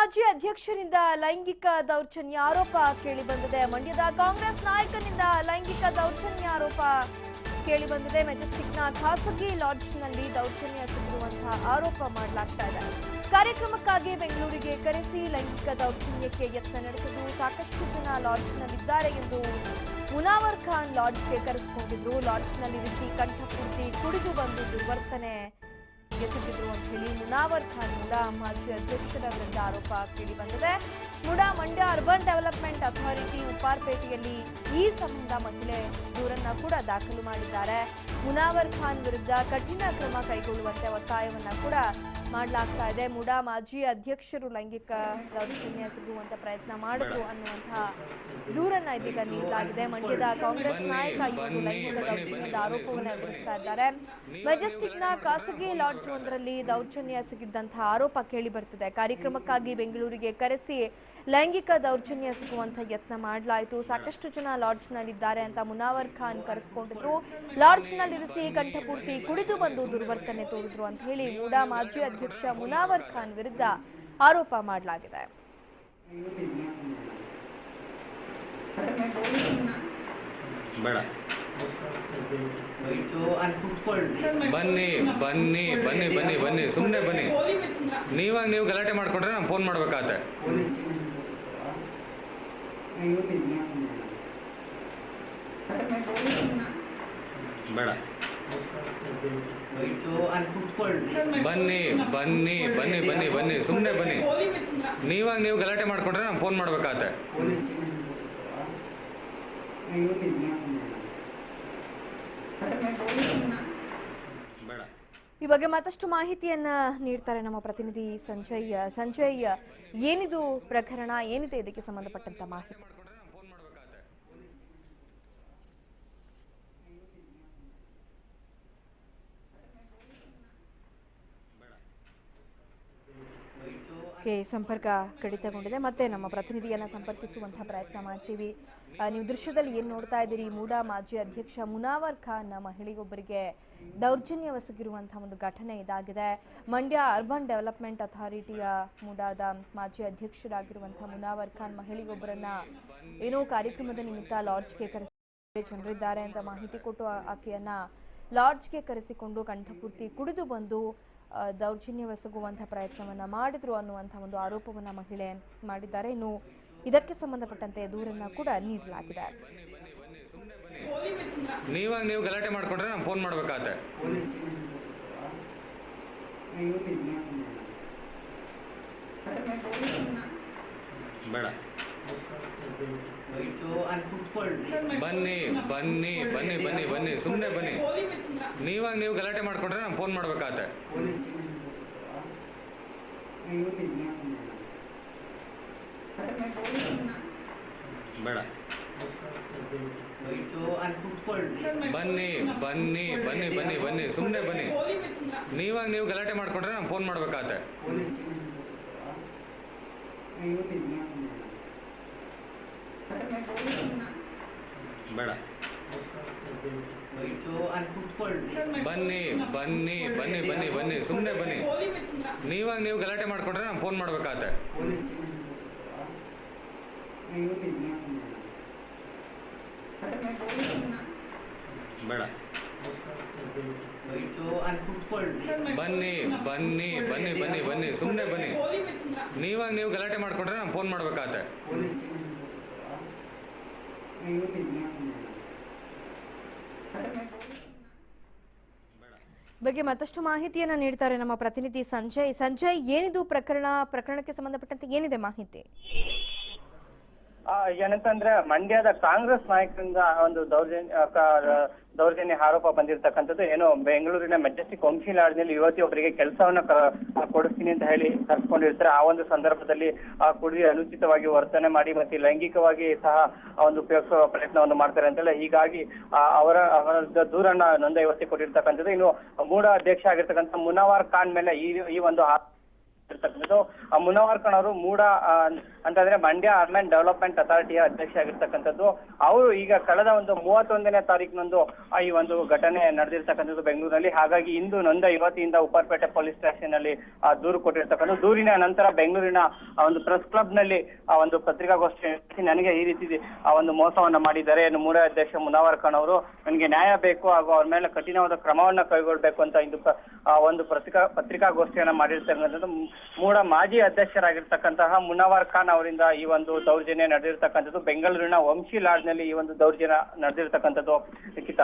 ಮಾಜಿ ಅಧ್ಯಕ್ಷರಿಂದ ಲೈಂಗಿಕ ದೌರ್ಜನ್ಯ ಆರೋಪ ಕೇಳಿಬಂದಿದೆ. ಮಂಡ್ಯದ ಕಾಂಗ್ರೆಸ್ ನಾಯಕನಿಂದ ಲೈಂಗಿಕ ದೌರ್ಜನ್ಯ ಆರೋಪ ಕೇಳಿಬಂದಿದೆ. ಮೆಜೆಸ್ಟಿಕ್ನ ಖಾಸಗಿ ಲಾಡ್ಜ್ನಲ್ಲಿ ದೌರ್ಜನ್ಯ ಎಸಗಿರುವಂತಹ ಆರೋಪ ಮಾಡಲಾಗ್ತಾ ಇದೆ. ಕಾರ್ಯಕ್ರಮಕ್ಕಾಗಿ ಬೆಂಗಳೂರಿಗೆ ಕರೆಸಿ ಲೈಂಗಿಕ ದೌರ್ಜನ್ಯಕ್ಕೆ ಯತ್ನ ನಡೆಸಿದ್ದು ಸಾಕಷ್ಟು ಜನ ಲಾಡ್ಜ್ನಲ್ಲಿದ್ದಾರೆ ಎಂದು ಮುನಾವರ್ ಖಾನ್ ಲಾಡ್ಜ್ಗೆ ಕರೆಸಿಕೊಂಡಿದ್ರು. ಲಾಡ್ಜ್ನಲ್ಲಿರಿಸಿ ಕಂಠಪೂರ್ತಿ ಕುಡಿದು ಬಂದು ದುರ್ವರ್ತನೆ ಎಸಗಿದ್ರು ಅಂತ ಹೇಳಿ ಮುನಾವರ್ ಖಾನ್ ಮುಡಾ ಮಾಜಿ ಅಧ್ಯಕ್ಷರ ವಿರುದ್ಧ ಆರೋಪ ಕೇಳಿಬಂದಿದೆ. MUDA Mandya urban development authority ಉಪ್ಪಾರ್ಪೇಟೆಯಲ್ಲಿ ಈ ಸಂಬಂಧ ಮಹಿಳೆ ದೂರನ್ನ ಕೂಡ ದಾಖಲು ಮಾಡಿದ್ದಾರೆ. ಮುನಾವರ್ ಖಾನ್ ವಿರುದ್ಧ ಕಠಿಣ ಕ್ರಮ ಕೈಗೊಳ್ಳುವಂತೆ ಒತ್ತಾಯವನ್ನ ಕೂಡ ಮಾಡಲಾಗ್ತಾ ಇದೆ. ಮುಡಾ ಮಾಜಿ ಅಧ್ಯಕ್ಷರು ಲೈಂಗಿಕ ದೌರ್ಜನ್ಯ ಎಸಗುವಂತ ಪ್ರಯತ್ನ ಮಾಡಿದ್ರು ಅನ್ನುವಂತಹ ದೂರನ್ನ ಇದೀಗ ನೀಡಲಾಗಿದೆ. ಮಂಡ್ಯದ ಕಾಂಗ್ರೆಸ್ ನಾಯಕ ಇವತ್ತು ಲೈಂಗಿಕ ದೌರ್ಜನ್ಯದ ಆರೋಪವನ್ನು ಎದುರಿಸ್ತಾ ಇದ್ದಾರೆ. ಮೆಜೆಸ್ಟಿಕ್ನ ಖಾಸಗಿ ಲಾಡ್ಜ್ ಒಂದರಲ್ಲಿ ದೌರ್ಜನ್ಯ ಎಸಗಿದ್ದಂತಹ ಆರೋಪ ಕೇಳಿ ಬರ್ತಿದೆ. ಕಾರ್ಯಕ್ರಮಕ್ಕಾಗಿ ಬೆಂಗಳೂರಿಗೆ ಕರೆಸಿ ಲೈಂಗಿಕ ದೌರ್ಜನ್ಯ ಎಸಗುವಂತ ಯತ್ನ ಮಾಡಲಾಯಿತು. ಸಾಕಷ್ಟು ಜನ ಲಾಡ್ಜ್ನಲ್ಲಿದ್ದಾರೆ ಅಂತ ಮುನಾವರ್ ಖಾನ್ ಕರೆಸಿಕೊಂಡಿದ್ರು. ಲಾಡ್ಜ್ನಲ್ಲಿರಿಸಿ ಕಂಠಪೂರ್ತಿ ಕುಡಿದು ಬಂದು ದುರ್ವರ್ತನೆ ತೋರಿದ್ರು ಅಂತ ಹೇಳಿ ಮುಡಾ ಮಾಜಿ ಅಧ್ಯಕ್ಷ ಮುನಾವರ್ ಖಾನ್ ವಿರುದ್ಧ ಆರೋಪ ಮಾಡಲಾಗಿದೆ. ಬನ್ನಿ ಬನ್ನಿ ಬನ್ನಿ ಬನ್ನಿ ಬನ್ನಿ ಸುಮ್ಮನೆ ಬನ್ನಿ. ನೀವಾಗ ನೀವು ಗಲಾಟೆ ಮಾಡ್ಕೊಂಡ್ರೆ ನಾನು ಫೋನ್ ಮಾಡ್ಬೇಕಾಗತ್ತೆ. ಬೇಡ ಬನ್ನಿ ಬನ್ನಿ ಬನ್ನಿ ಬನ್ನಿ ಬನ್ನಿ ಸುಮ್ಮನೆ ಬನ್ನಿ. ನೀವಾಗ ನೀವು ಗಲಾಟೆ ಮಾಡ್ಕೊಂಡ್ರೆ ನಾನು ಫೋನ್ ಮಾಡ್ಬೇಕಾಗತ್ತೆ. ಈ ಬಗ್ಗೆ ಮತ್ತಷ್ಟು ಮಾಹಿತಿಯನ್ನ ನೀಡ್ತಾರೆ ನಮ್ಮ ಪ್ರತಿನಿಧಿ ಸಂಜಯ್. ಸಂಜಯ್, ಏನಿದು ಪ್ರಕರಣ, ಏನಿದೆ ಇದಕ್ಕೆ ಸಂಬಂಧಪಟ್ಟಂತ ಮಾಹಿತಿ? ಸಂಪರ್ಕ ಕಡಿತಗೊಂಡಿದೆ. ಮತ್ತೆ ನಮ್ಮ ಪ್ರತಿನಿಧಿಯನ್ನ ಸಂಪರ್ಕಿಸುವಂತಹ ಪ್ರಯತ್ನ ಮಾಡ್ತೀವಿ. ನೀವು ದೃಶ್ಯದಲ್ಲಿ ಏನು ನೋಡ್ತಾ ಇದ್ದೀರಿ, ಮುಡಾ ಮಾಜಿ ಅಧ್ಯಕ್ಷ ಮುನಾವರ್ ಖಾನ್ ಮಹಿಳೆಯೊಬ್ಬರಿಗೆ ದೌರ್ಜನ್ಯವೆಸಗಿರುವಂತಹ ಒಂದು ಘಟನೆ ಇದಾಗಿದೆ. ಮಂಡ್ಯ ಅರ್ಬನ್ ಡೆವಲಪ್ಮೆಂಟ್ ಅಥಾರಿಟಿಯ ಮುಡಾದ ಮಾಜಿ ಅಧ್ಯಕ್ಷರಾಗಿರುವಂತಹ ಮುನಾವರ್ ಖಾನ್ ಮಹಿಳೆಯೊಬ್ಬರನ್ನ ಏನೋ ಕಾರ್ಯಕ್ರಮದ ನಿಮಿತ್ತ ಲಾಡ್ಜ್ಗೆ ಕರೆಸಿ ಜನರಿದ್ದಾರೆ ಅಂತ ಮಾಹಿತಿ ಕೊಟ್ಟು ಆಕೆಯನ್ನ ಲಾಡ್ಜ್ಗೆ ಕರೆಸಿಕೊಂಡು ಕಂಠಪೂರ್ತಿ ಕುಡಿದು ಬಂದು ದೌರ್ಜನ್ಯವೆಸಗುವಂತಹ ಪ್ರಯತ್ನವನ್ನ ಮಾಡಿದ್ರು ಅನ್ನುವಂತಹ ಒಂದು ಆರೋಪವನ್ನ ಮಹಿಳೆ ಮಾಡಿದ್ದಾರೆ. ಇನ್ನು ಇದಕ್ಕೆ ಸಂಬಂಧಪಟ್ಟಂತೆ ದೂರನ್ನ ಕೂಡ ನೀಡಲಾಗಿದೆ. ನೀವಾಗ ನೀವು ಗಲಾಟೆ ಮಾಡ್ಕೊಂಡ್ರೆ ನಾನು ಫೋನ್ ಮಾಡ್ಬೇಕಾಗತ್ತೆ. ಬೇಡ ಬನ್ನಿ ಬನ್ನಿ ಬನ್ನಿ ಬನ್ನಿ ಬನ್ನಿ ಸುಮ್ಮನೆ ಬನ್ನಿ. ನೀವಾಗ ನೀವು ಗಲಾಟೆ ಮಾಡ್ಕೊಂಡ್ರೆ ನಾನು ಫೋನ್ ಮಾಡ್ಬೇಕಾಗತ್ತೆ. ಬೇಡ ಬನ್ನಿ ಬನ್ನಿ ಬನ್ನಿ ಬನ್ನಿ ಬನ್ನಿ ಸುಮ್ಮನೆ ಬನ್ನಿ. ನೀವಾಗ ನೀವು ಗಲಾಟೆ ಮಾಡ್ಕೊಂಡ್ರೆ ನಾನು ಫೋನ್ ಮಾಡ್ಬೇಕಾಗತ್ತೆ. ಬೇಡ ಬನ್ನಿ ಬನ್ನಿ ಬನ್ನಿ ಬನ್ನಿ ಬನ್ನಿ ಸುಮ್ಮನೆ ಬನ್ನಿ. ನೀವಾಗ ನೀವು ಗಲಾಟೆ ಮಾಡ್ಕೊಂಡ್ರೆ ನಾನು ಫೋನ್ ಮಾಡ್ಬೇಕಾಗತ್ತೆ. ಬೇಡ ಬನ್ನಿ ಬನ್ನಿ ಬನ್ನಿ ಬನ್ನಿ ಬನ್ನಿ ಸುಮ್ಮನೆ ಬನ್ನಿ. ನೀವಾಗ ನೀವು ಗಲಾಟೆ ಮಾಡ್ಕೊಂಡ್ರೆ ನಾನು ಫೋನ್ ಮಾಡ್ಬೇಕಾಗತ್ತೆ. ಬಗ್ಗೆ ಮತ್ತಷ್ಟು ಮಾಹಿತಿಯನ್ನ ನೀಡ್ತಾರೆ ನಮ್ಮ ಪ್ರತಿನಿಧಿ ಸಂಜಯ್. ಸಂಜಯ್, ಏನಿದು ಪ್ರಕರಣಕ್ಕೆ ಸಂಬಂಧಪಟ್ಟಂತೆ ಏನಿದೆ ಮಾಹಿತಿ? ಏನಂತಂದ್ರೆ ಮಂಡ್ಯದ ಕಾಂಗ್ರೆಸ್ ನಾಯಕರಿಂದ ಒಂದು ದೌರ್ಜನ್ಯ ಆರೋಪ ಬಂದಿರತಕ್ಕಂಥದ್ದು. ಏನೋ ಬೆಂಗಳೂರಿನ ಮೆಜೆಸ್ಟಿಕ್ ವಂಶಿ ಲಾಡ್ಜ್ನಲ್ಲಿ ಯುವತಿಯೊಬ್ಬರಿಗೆ ಕೆಲಸವನ್ನ ಕೊಡಿಸ್ತೀನಿ ಅಂತ ಹೇಳಿ ಕರ್ಸ್ಕೊಂಡಿರ್ತಾರೆ. ಆ ಒಂದು ಸಂದರ್ಭದಲ್ಲಿ ಕುಡಿ ಅನುಚಿತವಾಗಿ ವರ್ತನೆ ಮಾಡಿ ಮತ್ತೆ ಲೈಂಗಿಕವಾಗಿ ಸಹ ಒಂದು ಉಪಯೋಗಿಸುವ ಪ್ರಯತ್ನವನ್ನು ಮಾಡ್ತಾರೆ ಅಂತೇಳಿ ಹೀಗಾಗಿ ಅವರ ದೂರನ್ನ ನೊಂದ ಯುವತಿ ಕೊಟ್ಟಿರ್ತಕ್ಕಂಥದ್ದು. ಇನ್ನು ಮೂಡ ಅಧ್ಯಕ್ಷ ಆಗಿರ್ತಕ್ಕಂಥ ಮುನಾವರ್ ಖಾನ್ ಮೇಲೆ ಈ ಒಂದು ಇರ್ತಕ್ಕಂಥದ್ದು. ಮುನವರ್ ಖಾನ್ ಅವರು ಮೂಡ ಅಂತಂದ್ರೆ ಮಂಡ್ಯ ಅರ್ಬನ್ ಡೆವಲಪ್ಮೆಂಟ್ ಅಥಾರಿಟಿಯ ಅಧ್ಯಕ್ಷ ಆಗಿರ್ತಕ್ಕಂಥದ್ದು. ಅವರು ಈಗ ಕಳೆದ ಒಂದು 31ನೇ ತಾರೀಕಿನಂದು ಈ ಒಂದು ಘಟನೆ ನಡೆದಿರ್ತಕ್ಕಂಥದ್ದು ಬೆಂಗಳೂರಲ್ಲಿ. ಹಾಗಾಗಿ ಇಂದು ನೊಂದ ಯುವತಿಯಿಂದ ಉಪ್ಪರಪೇಟೆ ಪೊಲೀಸ್ ಸ್ಟೇಷನ್ ನಲ್ಲಿ ದೂರು ಕೊಟ್ಟಿರ್ತಕ್ಕಂಥದ್ದು. ದೂರಿನ ನಂತರ ಬೆಂಗಳೂರಿನ ಒಂದು ಪ್ರೆಸ್ ಕ್ಲಬ್ ನಲ್ಲಿ ಒಂದು ಪತ್ರಿಕಾಗೋಷ್ಠಿ ನಡೆಸಿ ನನಗೆ ಈ ರೀತಿ ಒಂದು ಮೋಸವನ್ನ ಮಾಡಿದ್ದಾರೆ, ಮೂಡ ಅಧ್ಯಕ್ಷ ಮುನವರ್ ಖಾನ್ ಅವರು, ನನಗೆ ನ್ಯಾಯ ಬೇಕು ಹಾಗೂ ಅವ್ರ ಮೇಲೆ ಕಠಿಣವಾದ ಕ್ರಮವನ್ನ ಕೈಗೊಳ್ಳಬೇಕು ಅಂತ ಇಂದು ಒಂದು ಪತ್ರಿಕಾಗೋಷ್ಠಿಯನ್ನ ಮಾಡಿರ್ತಕ್ಕಂಥದ್ದು. ಮೂಡ ಮಾಜಿ ಅಧ್ಯಕ್ಷರಾಗಿರ್ತಕ್ಕಂತಹ ಮುನವರ್ ಖಾನ್ ಅವರಿಂದ ಈ ಒಂದು ದೌರ್ಜನ್ಯ ನಡೆದಿರ್ತಕ್ಕಂಥದ್ದು. ಬೆಂಗಳೂರಿನ ವಂಶಿ ಲಾಡ್ಜ್ ನಲ್ಲಿ ಈ ಒಂದು ದೌರ್ಜನ್ಯ ನಡೆದಿರ್ತಕ್ಕಂಥದ್ದು. ಲಿಖಿತ.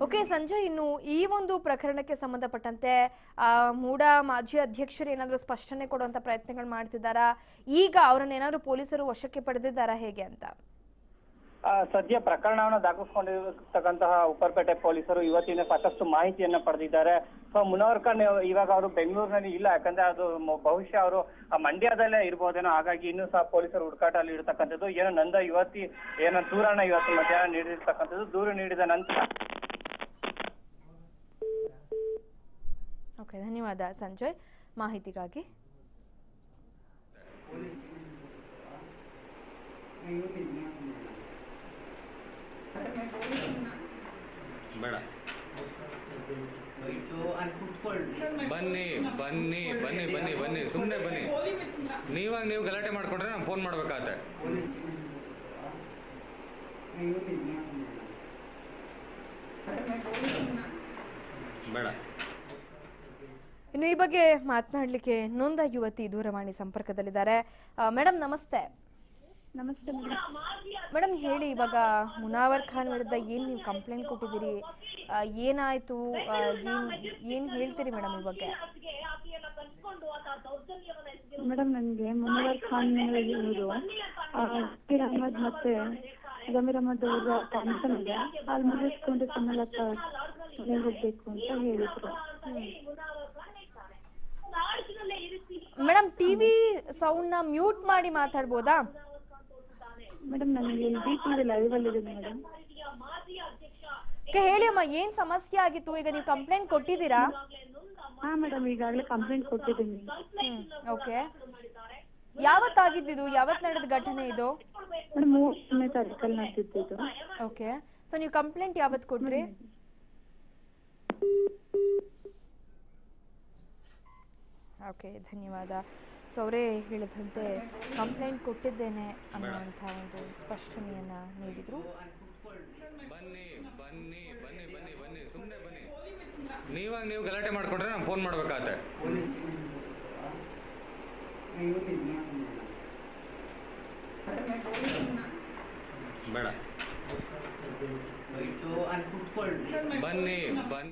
ಓಕೆ ಸಂಜಯ್, ಇನ್ನು ಈ ಒಂದು ಪ್ರಕರಣಕ್ಕೆ ಸಂಬಂಧಪಟ್ಟಂತೆ ಮೂಡ ಮಾಜಿ ಅಧ್ಯಕ್ಷರು ಏನಾದರೂ ಸ್ಪಷ್ಟನೆ ಕೊಡುವಂತ ಪ್ರಯತ್ನಗಳು ಮಾಡ್ತಿದ್ದಾರಾ? ಈಗ ಅವರನ್ನ ಏನಾದರೂ ಪೊಲೀಸರು ವಶಕ್ಕೆ ಪಡೆದಿದ್ದಾರಾ ಹೇಗೆ ಅಂತ? ಸದ್ಯ ಪ್ರಕರಣವನ್ನು ದಾಖಲಿಸಿಕೊಂಡಿರತಕ್ಕಂತಹ ಉಪ್ಪರಪೇಟೆ ಪೊಲೀಸರು ಇವತ್ತಿನ ಸಾಕಷ್ಟು ಮಾಹಿತಿಯನ್ನ ಪಡೆದಿದ್ದಾರೆ. ಸೊ ಮುನವರ್ ಖಾನ್ ಇವಾಗ ಅವರು ಬೆಂಗಳೂರಿನಲ್ಲಿ ಇಲ್ಲ, ಯಾಕಂದ್ರೆ ಅದು ಬಹುಶಃ ಅವರು ಮಂಡ್ಯದಲ್ಲೇ ಇರ್ಬೋದೇನೋ. ಹಾಗಾಗಿ ಇನ್ನೂ ಸಹ ಪೊಲೀಸರು ಹುಡುಕಾಟ ಅಲ್ಲಿ ಇರತಕ್ಕಂಥದ್ದು. ಏನೋ ನಂದ ಯುವತಿ ದೂರನ್ನ ಇವತ್ತು ಮಧ್ಯಾಹ್ನ ನೀಡಿರ್ತಕ್ಕಂಥದ್ದು. ದೂರು ನೀಡಿದ ನಂತರ ಓಕೆ, ಧನ್ಯವಾದ ಸಂಜಯ್ ಮಾಹಿತಿಗಾಗಿ. ಬೇಡ, ಬನ್ನಿ ಬನ್ನಿ ಬನ್ನಿ ಬನ್ನಿ ಬನ್ನಿ, ಸುಮ್ಮನೆ ಬನ್ನಿ. ನೀವಾಗ ನೀವು ಗಲಾಟೆ ಮಾಡ್ಕೊಂಡ್ರೆ ನಾನು ಫೋನ್ ಮಾಡ್ಬೇಕಾಗತ್ತೆ. ಬೇಡ. ಇನ್ನು ಈ ಬಗ್ಗೆ ಮಾತನಾಡಲಿಕ್ಕೆ ನೊಂದ ಯುವತಿ ದೂರವಾಣಿ ಸಂಪರ್ಕದಲ್ಲಿದ್ದಾರೆ. ಮೇಡಮ್ ನಮಸ್ತೆ. ನಮಸ್ತೆ ಮೇಡಮ್ ಹೇಳಿ, ಇವಾಗ ಮುನವರ್ ಖಾನ್ ವಿರುದ್ಧ ಏನು ನೀವು ಕಂಪ್ಲೇಂಟ್ ಕೊಟ್ಟಿದ್ದೀರಿ, ಏನಾಯ್ತು, ಏನು ಹೇಳ್ತೀರಿ ಮೇಡಮ್ ಈ ಬಗ್ಗೆ? ಮೇಡಮ್, ನನಗೆ ಮುನವರ್ ಖಾನ್ ಇವರು ಜಮೀರ್ ಅಹಮದ್ ಮತ್ತೆ ಜಮೀರ್ ಅಹಮದ್ ಅವರ ಫಂಕ್ಷನ್ ಇದೆ, ಅಲ್ಲಿ ಮುಗಿಸ್ಕೊಂಡು ಸುಮಲತ ಹೋಗ್ಬೇಕು ಅಂತ ಹೇಳಿದ್ರು. ಮೇಡಮ್ ಟಿವಿ ಸೌಂಡ್ ನ ಮ್ಯೂಟ್ ಮಾಡಿ ಮಾತಾಡ್ಬೋದಾ? ಮೇಡಮ್, ನನಗೆ ಟಿವಿ ಲೈವ್ ಅಲ್ಲಿ ಇದೆ ಮೇಡಮ್. ಹೇಳಿ ಅಮ್ಮ, ಏನ್ ಸಮಸ್ಯೆ ಆಗಿತ್ತು? ಈಗ ನೀವು ಕಂಪ್ಲೇಂಟ್ ಕೊಟ್ಟಿದ್ದೀರಾ? ಹಾ ಮೇಡಮ್, ಈಗಾಗಲೇ ಕಂಪ್ಲೇಂಟ್ ಕೊಟ್ಟಿದ್ದೀನಿ. ಓಕೆ, ಯಾವತ್ತಾಗಿದ್ದು? ಯಾವತ್ ನಡೆದ ಘಟನೆ ಇದು? ಮೇಡಮ್, 3ನೇ ತಾರೀಕಲ್ಲಿ ನಡೆದಿದ್ದು. ಓಕೆ, ಸೊ ನೀವು ಕಂಪ್ಲೇಂಟ್ ಯಾವತ್ ಕೊಟ್ರಿ? ಓಕೆ, ಧನ್ಯವಾದ. ಸೊ ಅವರೇ ಹೇಳಿದಂತೆ ಕಂಪ್ಲೇಂಟ್ ಕೊಟ್ಟಿದ್ದೇನೆ ಅನ್ನುವಂಥ ಒಂದು ಸ್ಪಷ್ಟನೆಯನ್ನ ನೀಡಿದ್ರು. ಬನ್ನಿ ಬನ್ನಿ ಬನ್ನಿ ಬನ್ನಿ ಬನ್ನಿ, ಸುಮ್ಮನೆ ಬನ್ನಿ. ನೀವಾಗ ನೀವು ಗಲಾಟೆ ಮಾಡ್ಕೊಂಡ್ರೆ ನಾನು ಫೋನ್ ಮಾಡ್ಬೇಕಾಗತ್ತೆ. ಬೇಡ, ಬನ್ನಿ ಬನ್ನಿ.